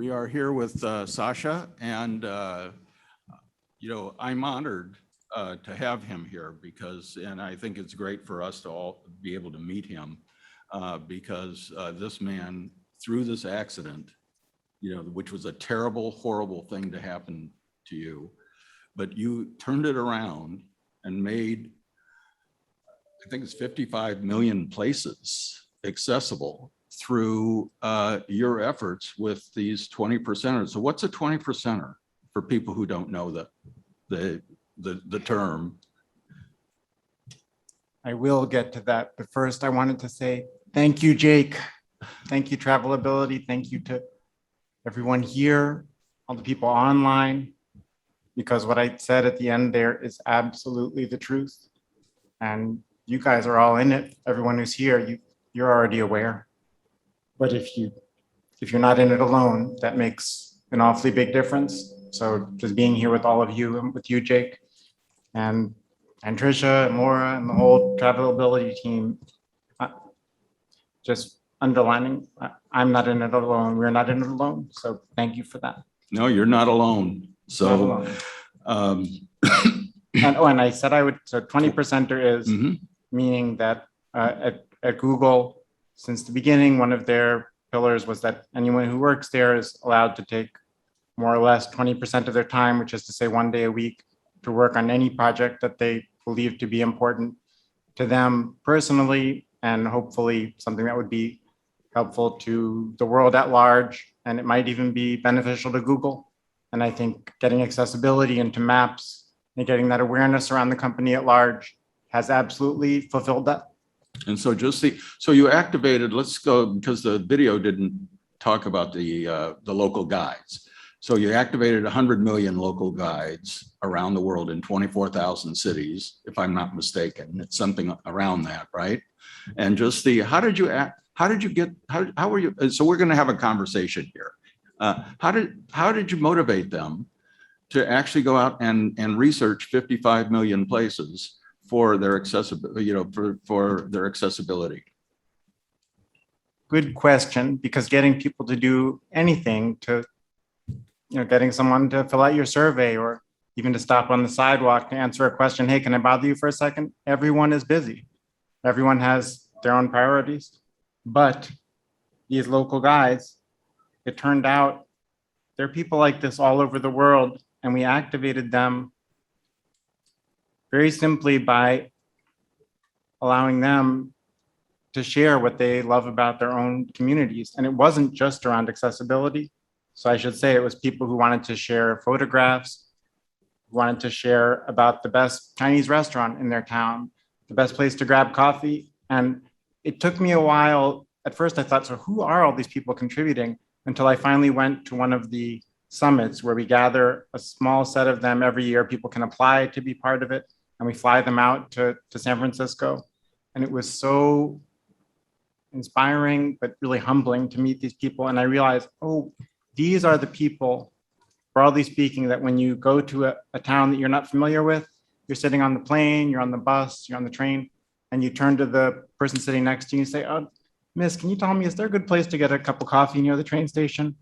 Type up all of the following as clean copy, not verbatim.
We are here with Sasha, and I'm honored to have him here and I think it's great for us to all be able to meet him because this man, through this accident, which was a terrible, horrible thing to happen to you, but you turned it around and made, I think it's 55 million places accessible through your efforts with these 20%ers. So what's a 20%er for people who don't know the term? I will get to that, but first I wanted to say thank you, Jake. Thank you, TravelAbility. Thank you to everyone here, all the people online, because what I said at the end there is absolutely the truth. And you guys are all in it. Everyone who's here, you're already aware. But if you're not in it alone, that makes an awfully big difference. So just being here with all of you and with you, Jake, and Tricia and Laura and the whole TravelAbility team, just underlining, I'm not in it alone. We're not in it alone. So thank you for that. No, you're not alone. So, not alone. And I said I would, so 20%er is meaning that at Google, since the beginning, one of their pillars was that anyone who works there is allowed to take more or less 20% of their time, which is to say 1 day a week, to work on any project that they believe to be important to them personally, and hopefully something that would be helpful to the world at large, and it might even be beneficial to Google. And I think getting accessibility into maps and getting that awareness around the company at large has absolutely fulfilled that. And so so you activated, let's go, because the video didn't talk about the local guides. So you activated 100 million local guides around the world in 24,000 cities, if I'm not mistaken. It's something around that, right? And just how were you, so we're gonna have a conversation here. How did you motivate them to actually go out and research 55 million places for their accessibility, for their accessibility? Good question, because getting people to do anything, to getting someone to fill out your survey or even to stop on the sidewalk to answer a question, hey, can I bother you for a second? Everyone is busy. Everyone has their own priorities. But these local guides, it turned out there are people like this all over the world, and we activated them very simply by allowing them to share what they love about their own communities. And it wasn't just around accessibility. So I should say it was people who wanted to share photographs, who wanted to share about the best Chinese restaurant in their town, the best place to grab coffee. And it took me a while. At first I thought, so who are all these people contributing? Until I finally went to one of the summits where we gather a small set of them every year. People can apply to be part of it, and we fly them out to San Francisco. And it was so inspiring, but really humbling to meet these people. And I realized, oh, these are the people, broadly speaking, that when you go to a town that you're not familiar with, you're sitting on the plane, you're on the bus, you're on the train, and you turn to the person sitting next to you and say, oh, miss, can you tell me, is there a good place to get a cup of coffee near the train station?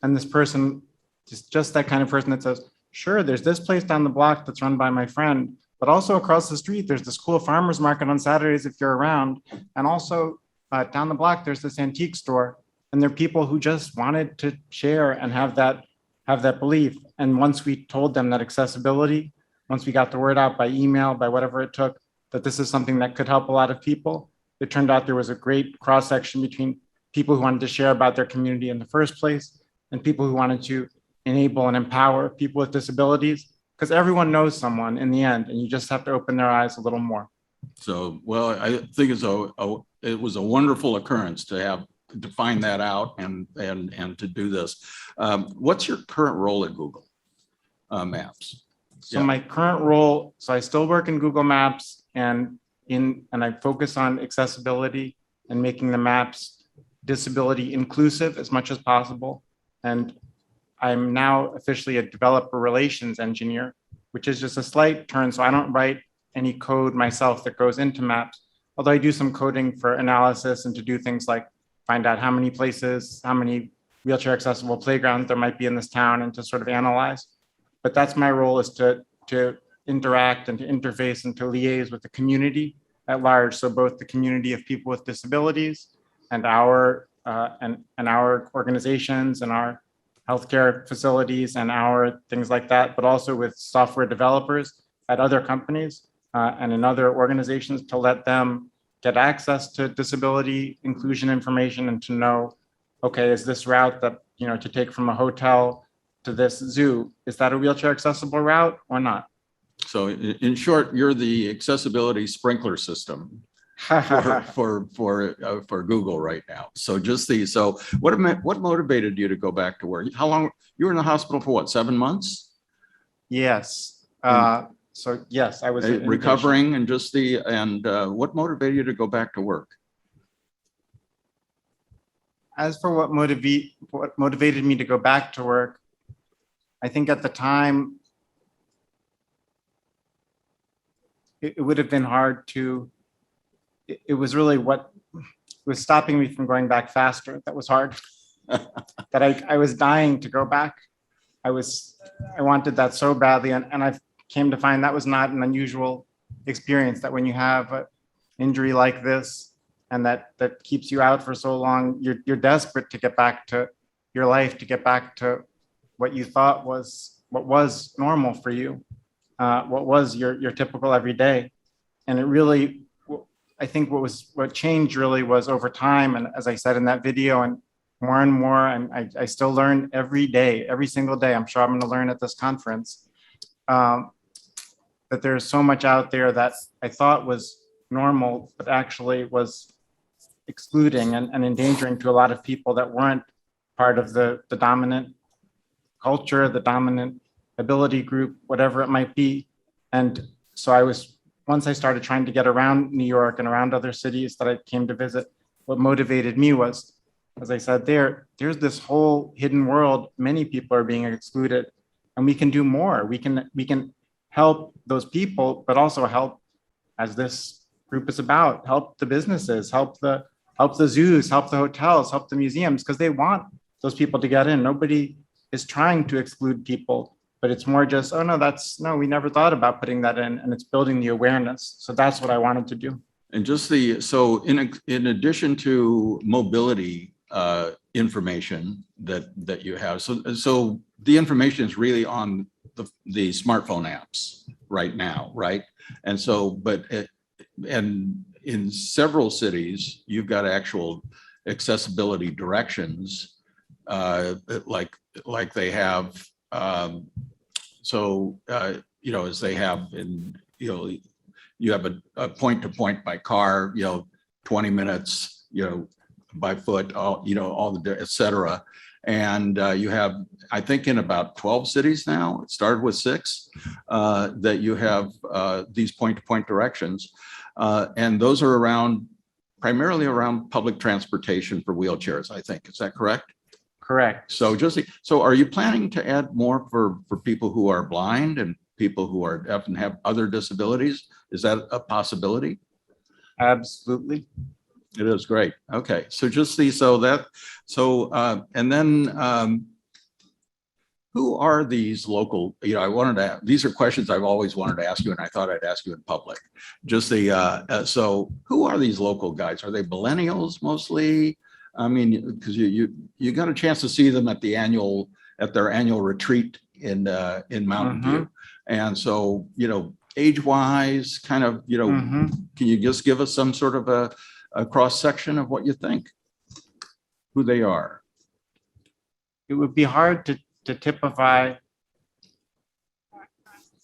And this person is just that kind of person that says, sure, there's this place down the block that's run by my friend, but also across the street, there's this cool farmer's market on Saturdays if you're around. And also down the block, there's this antique store. And there are people who just wanted to share and have that belief. And once we told them that accessibility, once we got the word out by email, by whatever it took, that this is something that could help a lot of people, it turned out there was a great cross-section between people who wanted to share about their community in the first place and people who wanted to enable and empower people with disabilities, because everyone knows someone in the end, and you just have to open their eyes a little more. So, well, I think it was a wonderful occurrence to find that out and to do this. What's your current role at Google Maps? So my current role, so I still work in Google Maps and I focus on accessibility and making the maps disability inclusive as much as possible. And I'm now officially a developer relations engineer, which is just a slight turn. So I don't write any code myself that goes into maps, although I do some coding for analysis and to do things like find out how many places, how many wheelchair accessible playgrounds there might be in this town and to sort of analyze. But that's my role, is to interact and to interface and to liaise with the community at large. So both the community of people with disabilities and our organizations and our healthcare facilities and our things like that, but also with software developers at other companies and in other organizations, to let them get access to disability inclusion information and to know, okay, is this route that, to take from a hotel to this zoo, is that a wheelchair accessible route or not? So in short, you're the accessibility sprinkler system for Google right now. So what motivated you to go back to work? How long you were in the hospital for? What, 7 months? Yes. So yes, I was Recovering, and what motivated you to go back to work? As for what motivated me to go back to work, I think at the time it would have been hard to. It was really what was stopping me from going back faster that was hard. That I was dying to go back. I wanted that so badly, and I came to find that was not an unusual experience, that when you have an injury like this and that keeps you out for so long, you're desperate to get back to your life, to get back to what you thought was what was normal for you, what was your typical everyday. And it really, I think what changed really was over time. And as I said in that video, and more, and I still learn every day, every single day. I'm sure I'm going to learn at this conference. That there's so much out there that I thought was normal, but actually was excluding and endangering to a lot of people that weren't part of the dominant culture, the dominant ability group, whatever it might be. And so once I started trying to get around New York and around other cities that I came to visit, what motivated me was, as I said, there's this whole hidden world. Many people are being excluded, and we can do more. We can help those people, but also help, as this group is about, help the businesses, help the zoos, help the hotels, help the museums, because they want those people to get in. Nobody is trying to exclude people, but it's more just, oh no, we never thought about putting that in, and it's building the awareness. So that's what I wanted to do. And so in addition to mobility information that you have, so the information is really on the smartphone apps right now, right? And so, and in several cities, you've got actual accessibility directions, like they have. As they have in, you have a point to point by car, 20 minutes, by foot, all the, et cetera. And you have, I think, in about 12 cities now, it started with 6, that you have these point-to-point directions. And those are primarily around public transportation for wheelchairs, I think. Is that correct? Correct. So are you planning to add more for people who are blind and people who are deaf and have other disabilities? Is that a possibility? Absolutely. It is great. Okay, so and then who are these local? These are questions I've always wanted to ask you, and I thought I'd ask you in public. So who are these local guys? Are they millennials mostly? I mean, because you got a chance to see them at their annual retreat in Mountain View, and so age-wise, kind of can you just give us some sort of a cross section of what you think, who they are? It would be hard to typify.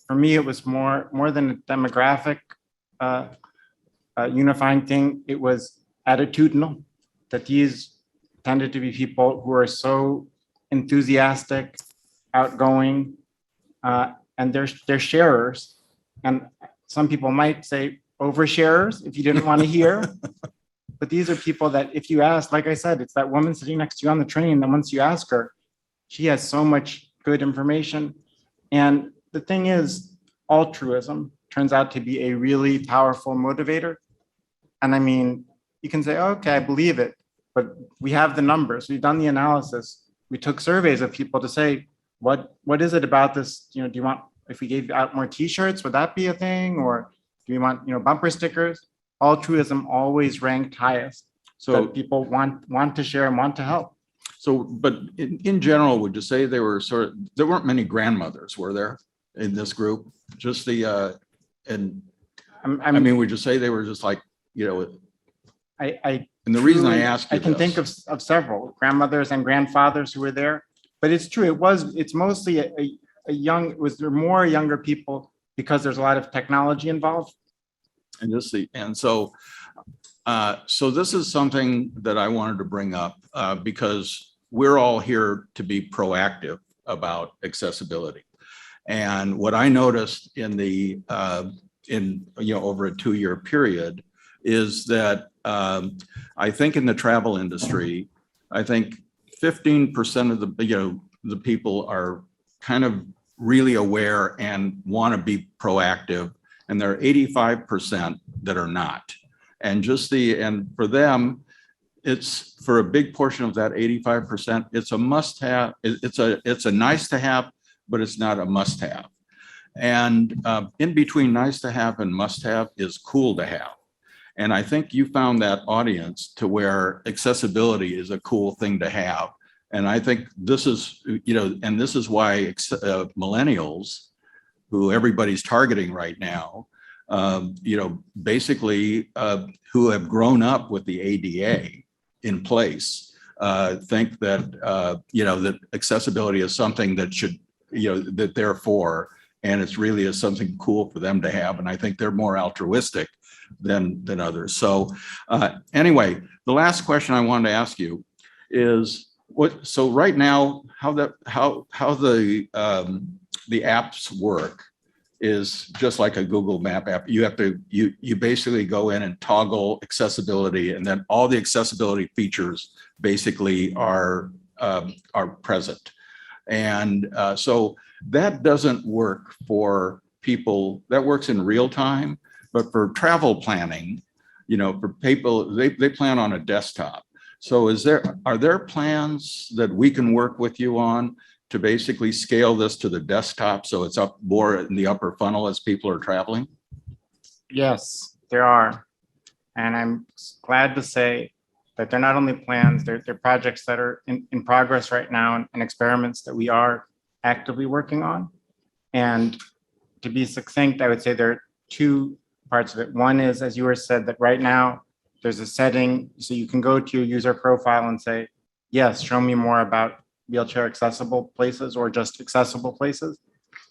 For me, it was more than a demographic unifying thing. It was attitudinal, that these tended to be people who are so enthusiastic, outgoing, and they're sharers. And some people might say oversharers, if you didn't want to hear. But these are people that if you ask, like I said, it's that woman sitting next to you on the train that once you ask her, she has so much good information. And the thing is, altruism turns out to be a really powerful motivator. And I mean, you can say, okay, I believe it, but we have the numbers, we've done the analysis. we took surveys of people to say, what is it about this? Do you want, if we gave out more t-shirts, would that be a thing? Or do you want, bumper stickers? Altruism always ranked highest. So So, people want to share and want to help. so, but in general, would you say there weren't many grandmothers, were there, in this group? Just and I mean, would you say they were just like, and the reason I ask you I can think of several grandmothers and grandfathers who were there, but it's true. It's mostly a young, there more younger people because there's a lot of technology involved. And so this is something that I wanted to bring up because we're all here to be proactive about accessibility. And what I noticed in over a 2-year period is that I think in the travel industry, I think 15% of the people are kind of really aware and want to be proactive, and there are 85% that are not. And and for them, it's for a big portion of that 85%, it's a must-have. It's a nice to have, but it's not a must-have. And in between nice to have and must-have is cool to have. And I think you found that audience to where accessibility is a cool thing to have. And I think this is, and this is why millennials, who everybody's targeting right now, basically who have grown up with the ADA in place, think that, that accessibility is something that should, that they're for, and it's really is something cool for them to have. And I think they're more altruistic than others. So anyway, the last question I wanted to ask you is so right now, how the apps work is just like a Google Map app. You basically go in and toggle accessibility, and then all the accessibility features basically are present. And so that doesn't work for people. That works in real time, but for travel planning, for people, they plan on a desktop. So are there plans that we can work with you on to basically scale this to the desktop so it's up more in the upper funnel as people are traveling? Yes, there are. And I'm glad to say that they're not only plans, they're projects that are in progress right now and experiments that we are actively working on. And to be succinct, I would say there are 2 parts of it. One is, as you were said, that right now there's a setting, so you can go to your user profile and say, yes, show me more about wheelchair accessible places or just accessible places.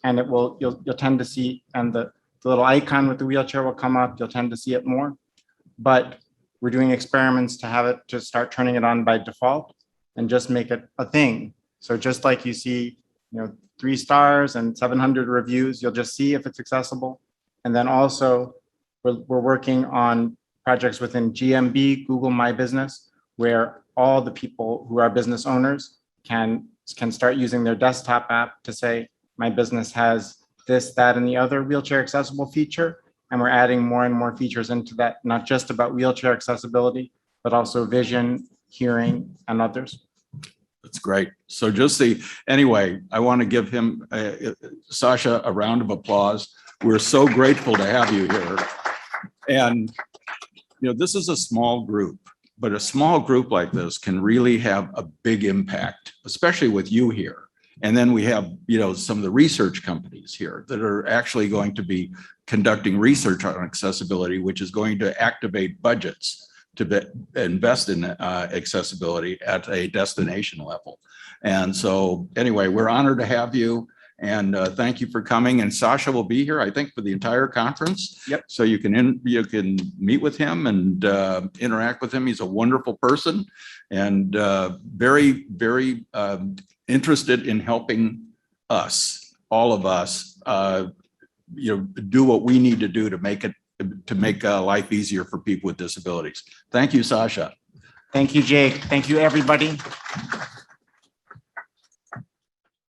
And you'll tend to see, and the little icon with the wheelchair will come up, you'll tend to see it more. But we're doing experiments to have it, to start turning it on by default and just make it a thing. So just like you see, 3 stars and 700 reviews, you'll just see if it's accessible. And then also we're working on projects within GMB, Google My Business, where all the people who are business owners can start using their desktop app to say, my business has this, that, and the other wheelchair accessible feature. And we're adding more and more features into that, not just about wheelchair accessibility, but also vision, hearing, and others. That's great. So anyway, I want to give him, Sasha, a round of applause. We're so grateful to have you here. And, this is a small group, but a small group like this can really have a big impact, especially with you here. And then we have, some of the research companies here that are actually going to be conducting research on accessibility, which is going to activate budgets to invest in accessibility at a destination level. And so anyway, we're honored to have you. And thank you for coming. And Sasha will be here, I think, for the entire conference. Yep. So you can meet with him and interact with him. He's a wonderful person and very, very interested in helping us, all of us, do what we need to do to make life easier for people with disabilities. Thank you, Sasha. Thank you, Jake. Thank you, everybody.